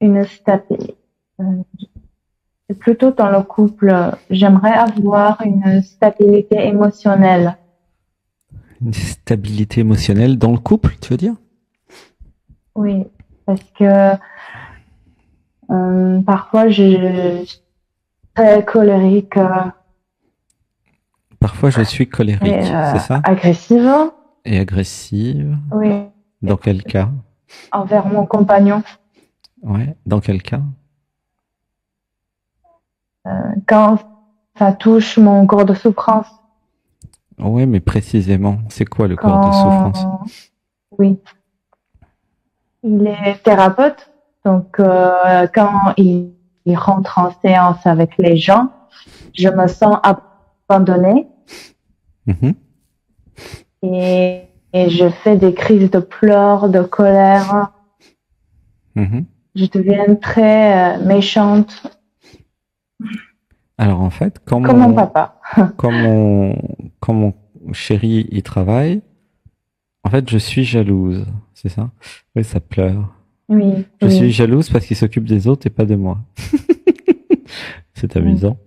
une stabilité. Plutôt dans le couple, j'aimerais avoir une stabilité émotionnelle. Une stabilité émotionnelle dans le couple, tu veux dire? Oui, parce que parfois je suis très colérique Parfois, je suis et colérique, c'est ça? agressive. Et agressive. Oui, Dans quel cas? envers mon compagnon. Ouais. Dans quel cas? Quand ça touche mon corps de souffrance, Ouais, mais précisément, c'est quoi le corps de souffrance? quand oui, il est thérapeute, donc quand il rentre en séance avec les gens, je me sens abandonnée Mhm. et je fais des crises de pleurs, de colère. Mhm. Je deviens très méchante, Alors en fait, comme mon papa. quand mon, quand mon chéri y travaille, en fait, je suis jalouse, c'est ça? Oui, ça pleure. Oui, Je suis oui. jalouse parce qu'il s'occupe des autres et pas de moi. C'est Mm. amusant.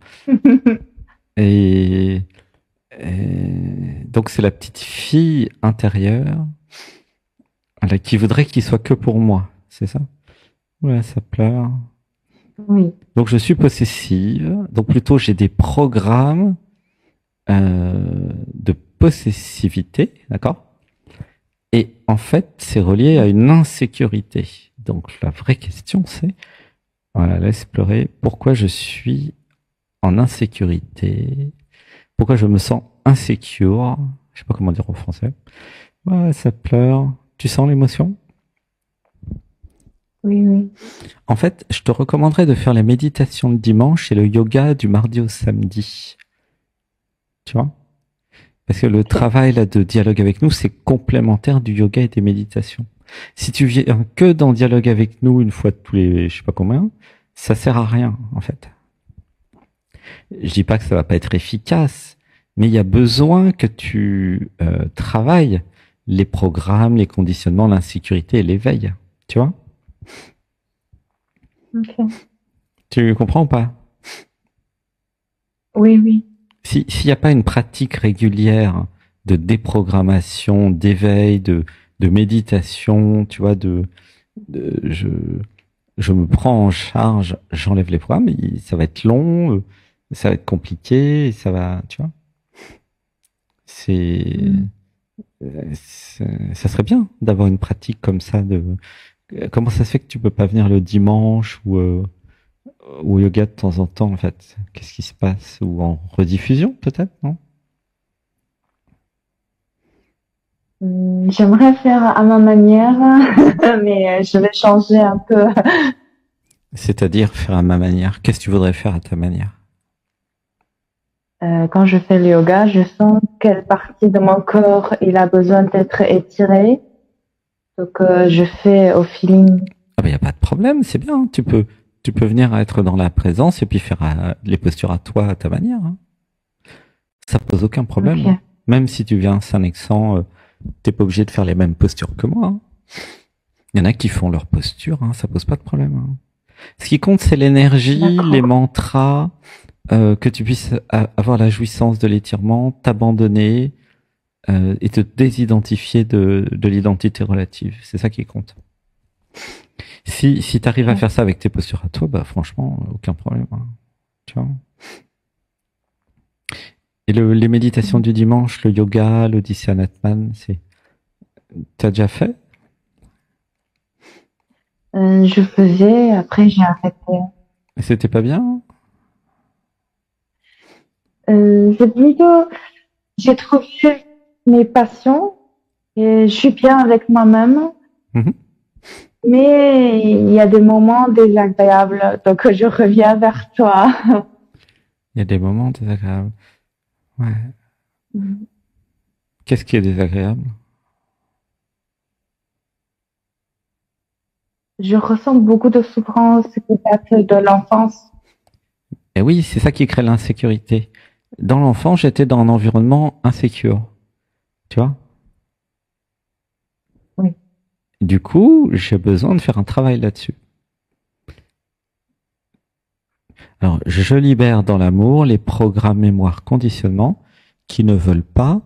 Et, donc c'est la petite fille intérieure qui voudrait qu'il soit que pour moi, c'est ça? Ouais, ça pleure. Oui, Donc je suis possessive. Donc plutôt j'ai des programmes de possessivité, d'accord? Et en fait, c'est relié à une insécurité. Donc la vraie question, c'est, voilà, laisse pleurer, pourquoi je suis en insécurité? Pourquoi je me sens insécure? Je sais pas comment dire en français. Ouais, ça pleure. Tu sens l'émotion? oui, oui. En fait, je te recommanderais de faire les méditations le dimanche et le yoga du mardi au samedi. Tu vois? Parce que le Ok. travail là de dialogue avec nous, c'est complémentaire du yoga et des méditations. Si tu viens que dans dialogue avec nous une fois tous les, je sais pas combien, ça sert à rien en fait. Je dis pas que ça va pas être efficace, mais il y a besoin que tu travailles les programmes, les conditionnements, l'insécurité et l'éveil. Tu vois? Ok. Tu comprends ou pas? Oui, oui. S'il n'y a pas une pratique régulière de déprogrammation, d'éveil, de méditation, tu vois, de je me prends en charge, j'enlève les programmes, ça va être long, ça va être compliqué, ça va, tu vois. C'est, Mm. ça serait bien d'avoir une pratique comme ça de, comment ça se fait que tu peux pas venir le dimanche ou au yoga de temps en temps, en fait? Qu'est-ce qui se passe? Ou en rediffusion, peut-être, non? J'aimerais faire à ma manière, mais je vais changer un peu. C'est-à-dire faire à ma manière. Qu'est-ce que tu voudrais faire à ta manière? Quand je fais le yoga, je sens quelle partie de mon corps il a besoin d'être étirée. Donc, je fais au feeling. Ah ben, y a pas de problème, c'est bien. Tu peux venir être dans la présence et puis faire les postures à toi, à ta manière, hein. Ça pose aucun problème, hein. Ok, Même si tu viens Saint-Nexan, t'es pas obligé de faire les mêmes postures que moi, hein. Il y en a qui font leur posture, hein, ça pose pas de problème, hein. Ce qui compte, c'est l'énergie, les d'accord. mantras, que tu puisses avoir la jouissance de l'étirement, t'abandonner et te désidentifier de l'identité relative. C'est ça qui compte. Si tu arrives à Ok. faire ça avec tes postures à toi, bah franchement, aucun problème, hein, tu vois. Et les méditations Mm. du dimanche, le yoga, l'Odyssée Natman, t'as déjà fait? Je faisais, après j'ai arrêté. Et c'était pas bien? C'est plutôt, j'ai trouvé mes passions et je suis bien avec moi-même, Mhm. mais il y a des moments désagréables, donc je reviens vers toi. Il y a des moments désagréables. Ouais. Qu'est-ce qui est désagréable? Je ressens beaucoup de souffrance qui date de l'enfance. Et oui, c'est ça qui crée l'insécurité. Dans l'enfant, j'étais dans un environnement insécure, tu vois. Oui. Du coup, j'ai besoin de faire un travail là-dessus. Alors, je libère dans l'amour les programmes mémoire conditionnement qui ne veulent pas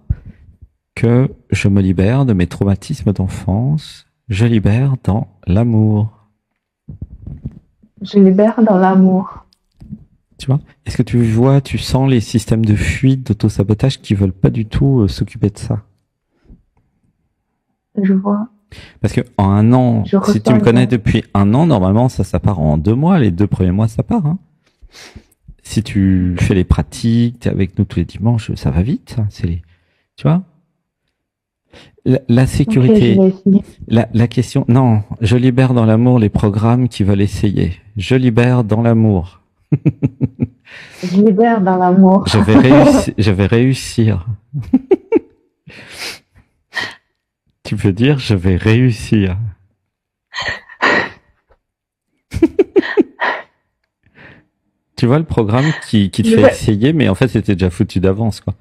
que je me libère de mes traumatismes d'enfance. Je libère dans l'amour. Je libère dans l'amour. Tu vois? Est-ce que tu sens les systèmes de fuite, d'auto-sabotage qui veulent pas du tout s'occuper de ça? Je vois. Parce que en un an, si tu me connais depuis un an, normalement, ça part en 2 mois. Les 2 premiers mois, ça part, hein. Si tu fais les pratiques, t'es avec nous tous les dimanches, ça va vite, ça. Tu vois? La sécurité, okay, la question, non, je libère dans l'amour les programmes qui veulent essayer. Je libère dans l'amour. Je libère dans l'amour. Je vais réussir. Tu peux dire, je vais réussir. Tu vois le programme qui te fait essayer, mais en fait c'était déjà foutu d'avance, quoi.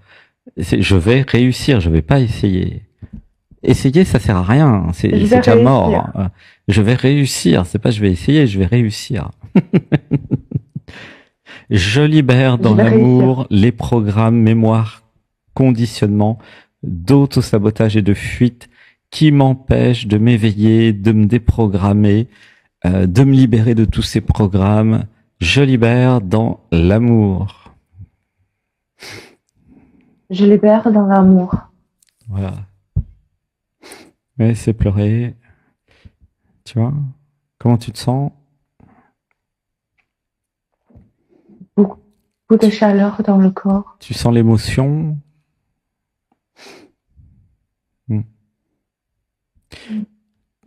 Je vais réussir, je vais pas essayer. Essayer, ça sert à rien, c'est déjà mort. Je vais réussir, c'est pas je vais essayer, je vais réussir. Je libère dans l'amour les programmes mémoire, conditionnement, d'auto-sabotage et de fuite qui m'empêchent de m'éveiller, de me déprogrammer, de me libérer de tous ces programmes. Je libère dans l'amour. Je libère dans l'amour. Voilà. Mais c'est pleurer. Tu vois? Comment tu te sens? Beaucoup de chaleur dans le corps. Tu sens l'émotion?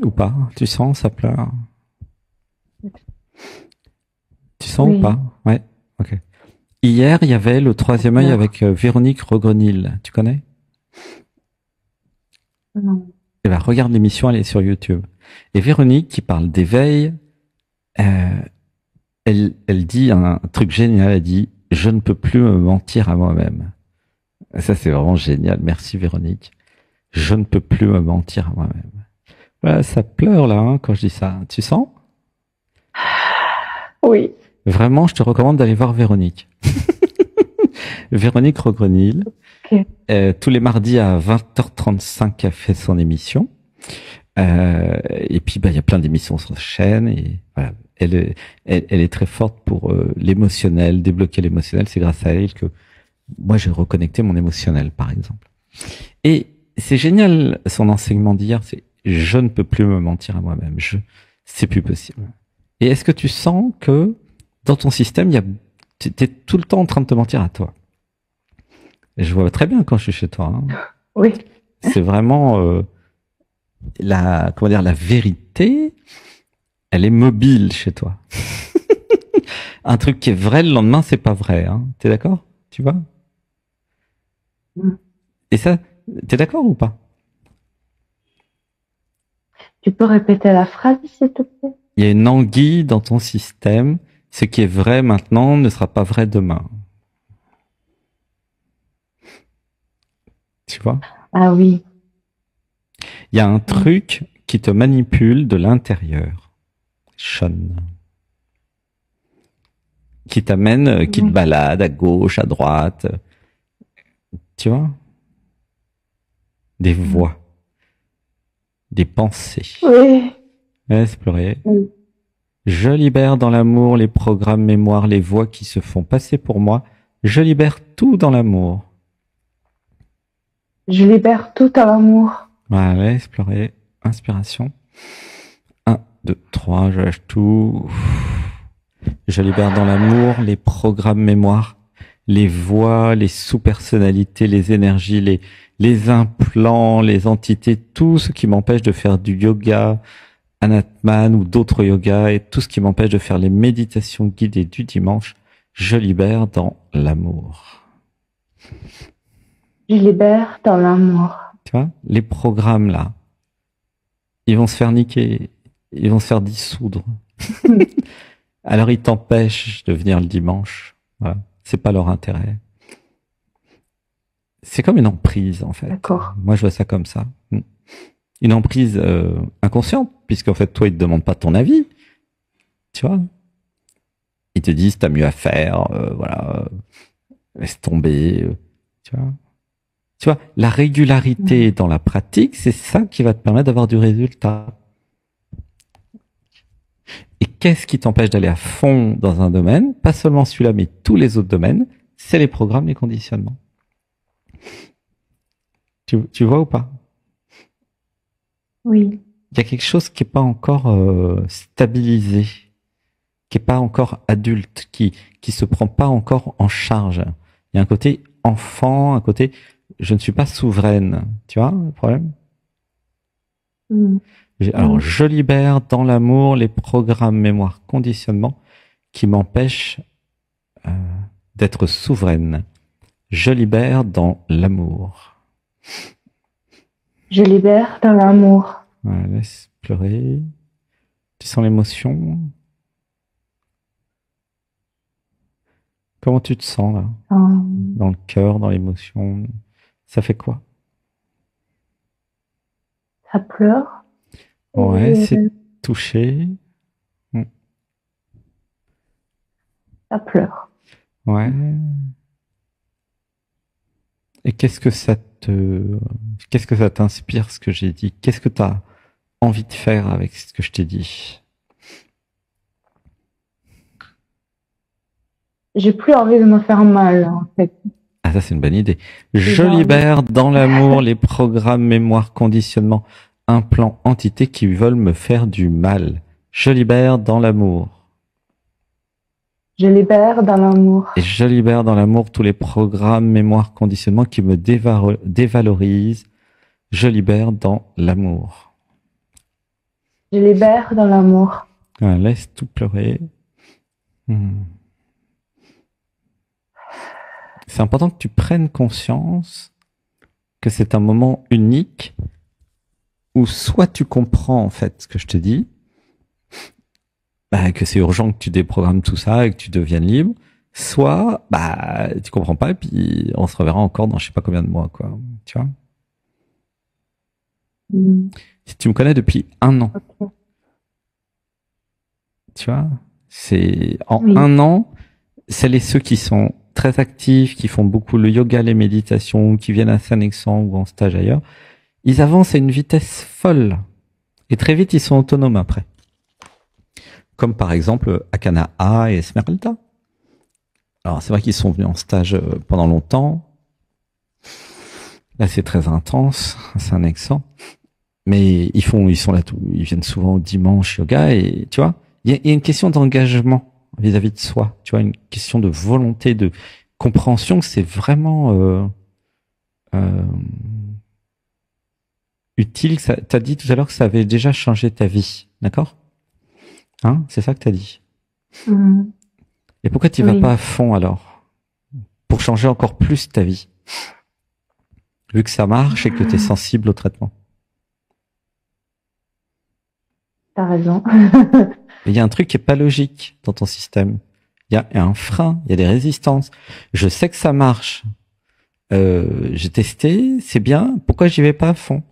Ou pas? Tu sens, ça pleure? Tu sens ou pas? Ouais. Ok. Hier, il y avait le troisième œil avec Véronique Regrenil. Tu connais? Non. Eh ben, regarde l'émission, elle est sur YouTube. Et Véronique, qui parle d'éveil, elle dit un truc génial. Elle dit, je ne peux plus me mentir à moi-même. Ça, c'est vraiment génial. Merci, Véronique. Je ne peux plus me mentir à moi-même. Voilà, ça pleure, là, hein, quand je dis ça. Tu sens? Oui. Vraiment, je te recommande d'aller voir Véronique. Véronique Regrenil. Okay. Tous les mardis à 20h35, elle fait son émission. Et puis, il y a plein d'émissions sur la chaîne. Et voilà, elle est très forte pour l'émotionnel, débloquer l'émotionnel. C'est grâce à elle que moi, j'ai reconnecté mon émotionnel, par exemple. Et c'est génial, son enseignement d'hier, c'est je ne peux plus me mentir à moi-même. C'est plus possible. Et est-ce que tu sens que dans ton système, tu es tout le temps en train de te mentir à toi? Et je vois très bien quand je suis chez toi. Hein. Oui. C'est vraiment la vérité, elle est mobile chez toi. Un truc qui est vrai le lendemain, c'est pas vrai. Hein. T'es d'accord? Tu vois? Et ça, t'es d'accord ou pas? Tu peux répéter la phrase, s'il te plaît? Il y a une anguille dans ton système. Ce qui est vrai maintenant ne sera pas vrai demain. Tu vois? Ah oui. Il y a un truc qui te manipule de l'intérieur. Sean. Qui t'amène, qui te balade à gauche, à droite. Tu vois? Des voix. Des pensées. Oui. Laisse pleurer. Oui. Je libère dans l'amour les programmes mémoire, les voix qui se font passer pour moi. Je libère tout dans l'amour. Je libère tout dans l'amour. Voilà, laisse pleurer. Inspiration. 1, 2, 3, je lâche tout. Je libère dans l'amour les programmes mémoire, les voix, les sous-personnalités, les énergies, les implants, les entités, tout ce qui m'empêche de faire du yoga, Anatman ou d'autres yogas et tout ce qui m'empêche de faire les méditations guidées du dimanche, je libère dans l'amour. Je libère dans l'amour. Tu vois, les programmes là, ils vont se faire niquer, ils vont se faire dissoudre. Alors ils t'empêchent de venir le dimanche. Voilà, c'est pas leur intérêt. C'est comme une emprise en fait. D'accord. Moi je vois ça comme ça. Une emprise inconsciente, puisqu'en fait toi ils te demandent pas ton avis, tu vois. Ils te disent t'as mieux à faire, voilà, laisse tomber, tu vois. Tu vois, la régularité dans la pratique, c'est ça qui va te permettre d'avoir du résultat. Et qu'est-ce qui t'empêche d'aller à fond dans un domaine? Pas seulement celui-là, mais tous les autres domaines, c'est les programmes, les conditionnements. Tu vois ou pas? Oui. Il y a quelque chose qui est pas encore stabilisé, qui est pas encore adulte, qui se prend pas encore en charge. Il y a un côté enfant, un côté je ne suis pas souveraine. Tu vois le problème? Alors, je libère dans l'amour les programmes mémoire conditionnement qui m'empêchent d'être souveraine. Je libère dans l'amour. Je libère dans l'amour. Voilà, laisse pleurer. Tu sens l'émotion? Comment tu te sens là? Dans le cœur, dans l'émotion? Ça fait quoi? Ça pleure. Ouais, c'est touché. Ça pleure. Ouais. Et qu'est-ce que ça t'inspire ce que j'ai dit? Qu'est-ce que tu as envie de faire avec ce que je t'ai dit? J'ai plus envie de me faire mal, en fait. Ah, ça, c'est une bonne idée. Je libère dans l'amour les programmes, mémoire, conditionnement, implants, entités qui veulent me faire du mal. Je libère dans l'amour. Je libère dans l'amour. Et je libère dans l'amour tous les programmes, mémoire, conditionnement qui me dévalorisent. Je libère dans l'amour. Je libère dans l'amour. Ah, laisse tout pleurer. C'est important que tu prennes conscience que c'est un moment unique où soit tu comprends en fait ce que je te dis, que c'est urgent que tu déprogrammes tout ça et que tu deviennes libre, soit tu comprends pas et puis on se reverra encore dans je sais pas combien de mois, quoi. Tu vois? Si tu me connais depuis 1 an, tu vois, c'est en 1 an, celles et ceux qui sont très actifs, qui font beaucoup le yoga, les méditations, qui viennent à Saint-Nexan ou en stage ailleurs, ils avancent à une vitesse folle. Et très vite, ils sont autonomes après. Comme par exemple Akana A et Esmeralda. Alors c'est vrai qu'ils sont venus en stage pendant longtemps. Là, c'est très intense, c'est un accent. Mais ils sont là ils viennent souvent au dimanche yoga et tu vois, il y a une question d'engagement vis-à-vis de soi, tu vois, une question de volonté, de compréhension que c'est vraiment utile. T'as dit tout à l'heure que ça avait déjà changé ta vie, d'accord? Hein? C'est ça que t'as dit. Et pourquoi tu vas pas à fond alors? Pour changer encore plus ta vie. Vu que ça marche et que tu es sensible au traitement. T'as raison. Il y a un truc qui est pas logique dans ton système. Il y a un frein, il y a des résistances. Je sais que ça marche. J'ai testé, c'est bien. Pourquoi j'y vais pas à fond?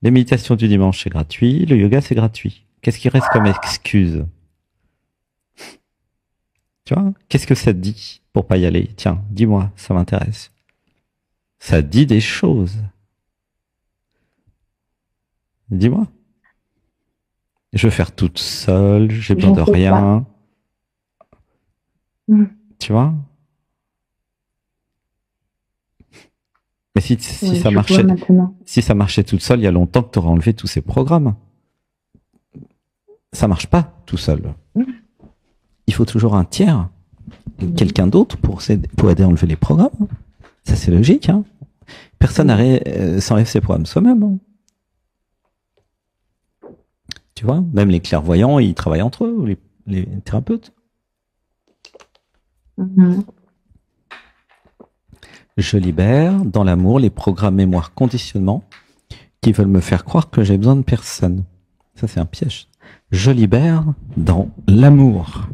Les méditations du dimanche, c'est gratuit. Le yoga, c'est gratuit. Qu'est-ce qui reste comme excuse? Tu vois? Qu'est-ce que ça te dit pour pas y aller? Tiens, dis-moi, ça m'intéresse. Ça dit des choses. Dis-moi. Je veux faire toute seule, j'ai besoin de rien. Tu vois? Mais si ça marchait toute seule, il y a longtemps que tu aurais enlevé tous ces programmes. Ça marche pas tout seul. Il faut toujours un tiers, quelqu'un d'autre pour aider à enlever les programmes. Ça, c'est logique, hein. Personne s'enlève ses programmes soi-même. Hein. Tu vois, même les clairvoyants, ils travaillent entre eux, ou les thérapeutes. Je libère dans l'amour les programmes mémoire conditionnement qui veulent me faire croire que j'ai besoin de personne. Ça, c'est un piège. Je libère dans l'amour.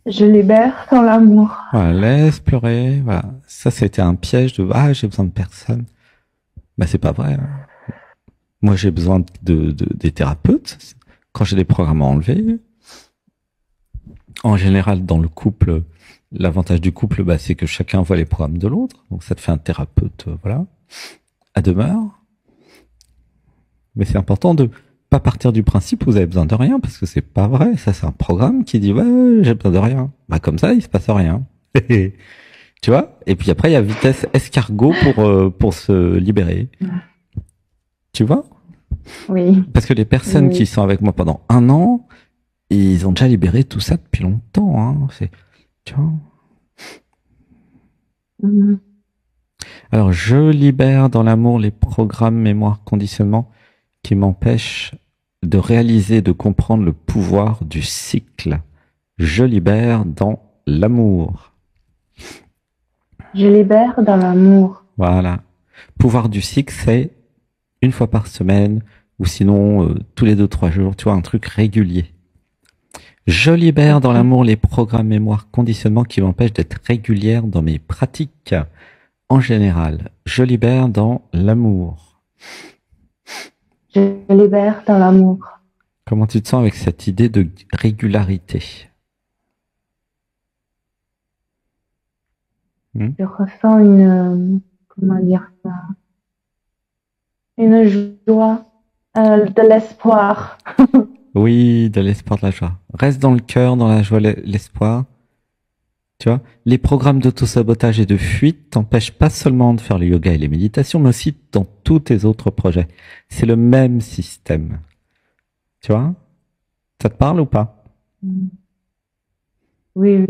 Je libère dans l'amour. Voilà, laisse pleurer. Voilà. Ça, c'était un piège de j'ai besoin de personne. C'est pas vrai. Hein. Moi, j'ai besoin des thérapeutes. Quand j'ai des programmes à enlever, En général, dans le couple, l'avantage du couple, bah, c'est que chacun voit les programmes de l'autre. Donc ça te fait un thérapeute, voilà, à demeure. Mais c'est important de pas partir du principe où vous avez besoin de rien, parce que c'est pas vrai. Ça, c'est un programme qui dit ouais, j'ai besoin de rien. Bah comme ça, il se passe rien. Tu vois? Et puis après, il y a vitesse escargot pour se libérer. Tu vois? Oui. Parce que les personnes Oui. qui sont avec moi pendant 1 an, ils ont déjà libéré tout ça depuis longtemps. Hein. Tu vois? Mhm. Alors, je libère dans l'amour les programmes, mémoire, conditionnement qui m'empêchent de réaliser, de comprendre le pouvoir du cycle. Je libère dans l'amour. Je libère dans l'amour. Voilà. Pouvoir du cycle, c'est 1 fois par semaine ou sinon tous les 2-3 jours, tu vois, un truc régulier. Je libère dans l'amour les programmes, mémoire, conditionnement qui m'empêchent d'être régulière dans mes pratiques. En général, je libère dans l'amour. Je libère dans l'amour. Comment tu te sens avec cette idée de régularité? Je ressens comment dire ça, une joie, de l'espoir. Oui, de l'espoir, de la joie. Reste dans le cœur, dans la joie, l'espoir. Tu vois, les programmes d'auto-sabotage et de fuite t'empêchent pas seulement de faire le yoga et les méditations, mais aussi dans tous tes autres projets. C'est le même système. Tu vois? Ça te parle ou pas? Oui, oui.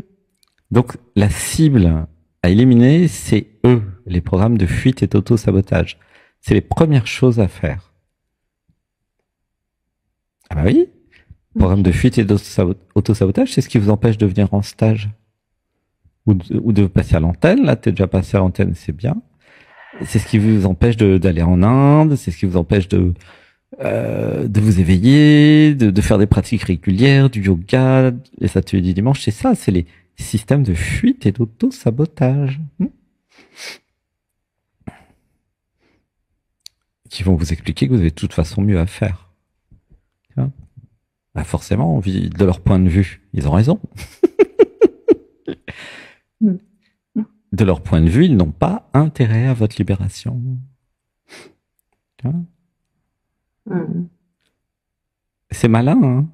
Donc, la cible à éliminer, c'est eux, les programmes de fuite et d'auto-sabotage. C'est les premières choses à faire. Ah bah oui, programme de fuite et d'auto-sabotage, c'est ce qui vous empêche de venir en stage. Ou de passer à l'antenne. Là, t'es déjà passé à l'antenne, c'est bien. C'est ce qui vous empêche d'aller en Inde, c'est ce qui vous empêche de vous éveiller, de faire des pratiques régulières, du yoga, les ateliers du dimanche. C'est ça, c'est les systèmes de fuite et d'auto-sabotage. Qui vont vous expliquer que vous avez de toute façon mieux à faire. Bah forcément, de leur point de vue, ils ont raison. De leur point de vue, ils n'ont pas intérêt à votre libération. C'est malin, hein?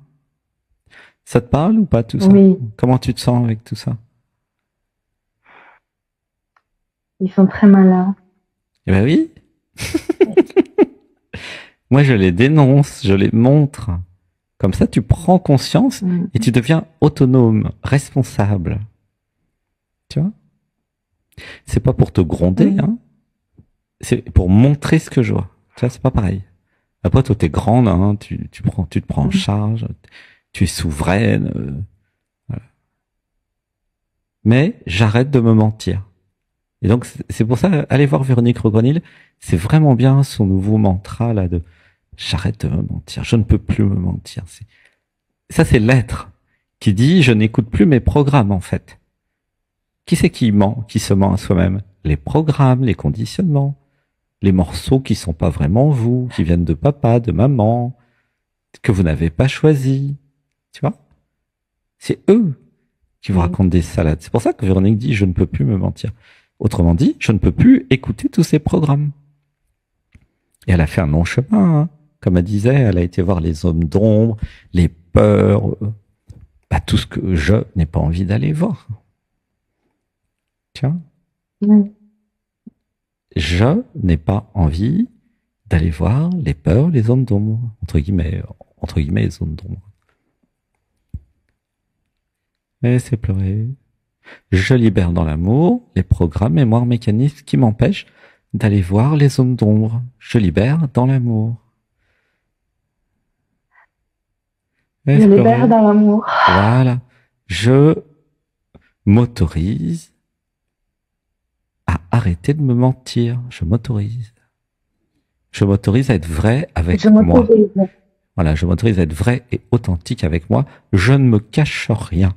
Ça te parle ou pas tout ça? Oui. Comment tu te sens avec tout ça? Ils sont très malins. Eh ben oui. Moi, je les dénonce, je les montre. Comme ça, tu prends conscience et tu deviens autonome, responsable. Tu vois? C'est pas pour te gronder, hein. C'est pour montrer ce que je vois. Tu vois, c'est pas pareil. Après, toi, t'es grande, hein, tu te prends en charge, tu es souveraine. Voilà. Mais j'arrête de me mentir. Et donc, c'est pour ça, allez voir Véronique Rogronil, c'est vraiment bien son nouveau mantra, là, de j'arrête de me mentir, je ne peux plus me mentir. Ça, c'est l'être qui dit je n'écoute plus mes programmes, en fait. Qui c'est qui ment, qui se ment à soi-même? Les programmes, les conditionnements, les morceaux qui sont pas vraiment vous, qui viennent de papa, de maman, que vous n'avez pas choisi. Tu vois? C'est eux qui vous racontent des salades. C'est pour ça que Véronique dit je ne peux plus me mentir. Autrement dit, je ne peux plus écouter tous ces programmes. Et elle a fait un long chemin, hein. Comme elle disait, elle a été voir les hommes d'ombre, les peurs, tout ce que je n'ai pas envie d'aller voir. Tiens. Oui. Je n'ai pas envie d'aller voir les peurs, les zones d'ombre, entre guillemets, les zones d'ombre. Mais c'est pleurer. Je libère dans l'amour les programmes, mémoires, mécanismes qui m'empêchent d'aller voir les zones d'ombre. Je libère dans l'amour. Je libère dans l'amour. Voilà. Je m'autorise à arrêter de me mentir. Je m'autorise. Je m'autorise à être vrai avec moi. Voilà, je m'autorise à être vrai et authentique avec moi. Je ne me cache rien.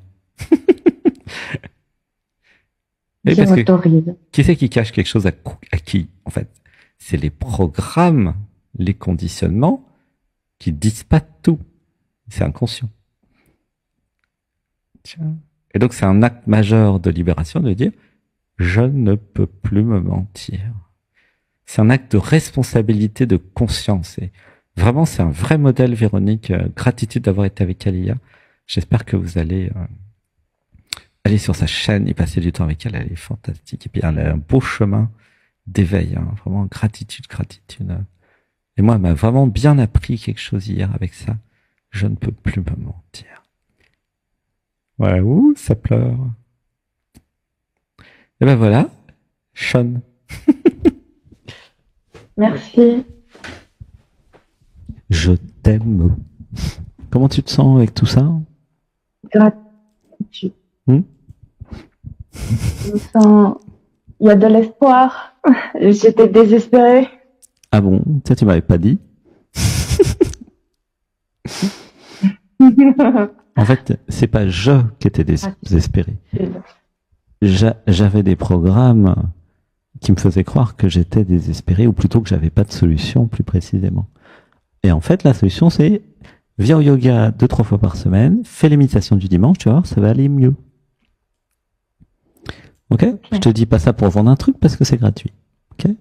Je m'autorise. Qui c'est qui cache quelque chose à qui, en fait? C'est les programmes, les conditionnements qui disent pas tout. C'est inconscient. Tiens. Et donc, c'est un acte majeur de libération de dire, je ne peux plus me mentir. C'est un acte de responsabilité, de conscience. Et vraiment, c'est un vrai modèle, Véronique. Gratitude d'avoir été avec Alia. J'espère que vous allez aller sur sa chaîne et passer du temps avec elle. Elle est fantastique. Et puis, elle a un beau chemin d'éveil. Hein. Vraiment, gratitude, gratitude. Et moi, elle m'a vraiment bien appris quelque chose hier avec ça. Je ne peux plus me mentir. Ouais, ouh, ça pleure. Et ben voilà, Sean. Merci. Je t'aime. Comment tu te sens avec tout ça? Gratitude. Je me sens... Il y a de l'espoir. J'étais désespérée. Ah bon? Ça, tu m'avais pas dit. En fait, c'est pas je qui étais désespéré. J'avais des programmes qui me faisaient croire que j'étais désespéré, ou plutôt que j'avais pas de solution, plus précisément. Et en fait, la solution, c'est viens au yoga 2-3 fois par semaine, fais les méditations du dimanche, tu vois, ça va aller mieux. Ok? Je te dis pas ça pour vendre un truc parce que c'est gratuit. Ok?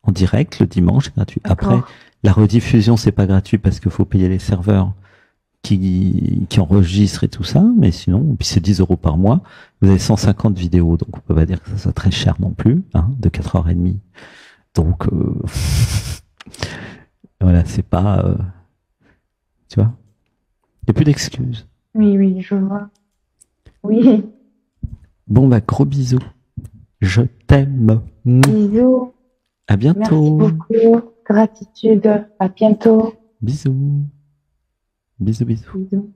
En direct, le dimanche, c'est gratuit. Après, la rediffusion, c'est pas gratuit parce qu'il faut payer les serveurs qui enregistrent et tout ça, mais sinon, puis c'est 10 € par mois. Vous avez 150 vidéos, donc on peut pas dire que ça soit très cher non plus, hein, de 4h30. Donc, voilà, c'est pas, tu vois, il n'y a plus d'excuses. Oui, je vois. Oui. Bon, bah, gros bisous. Je t'aime. Bisous. À bientôt. Merci beaucoup. Gratitude. À bientôt. Bisous. Bisous, bisous. Bisous.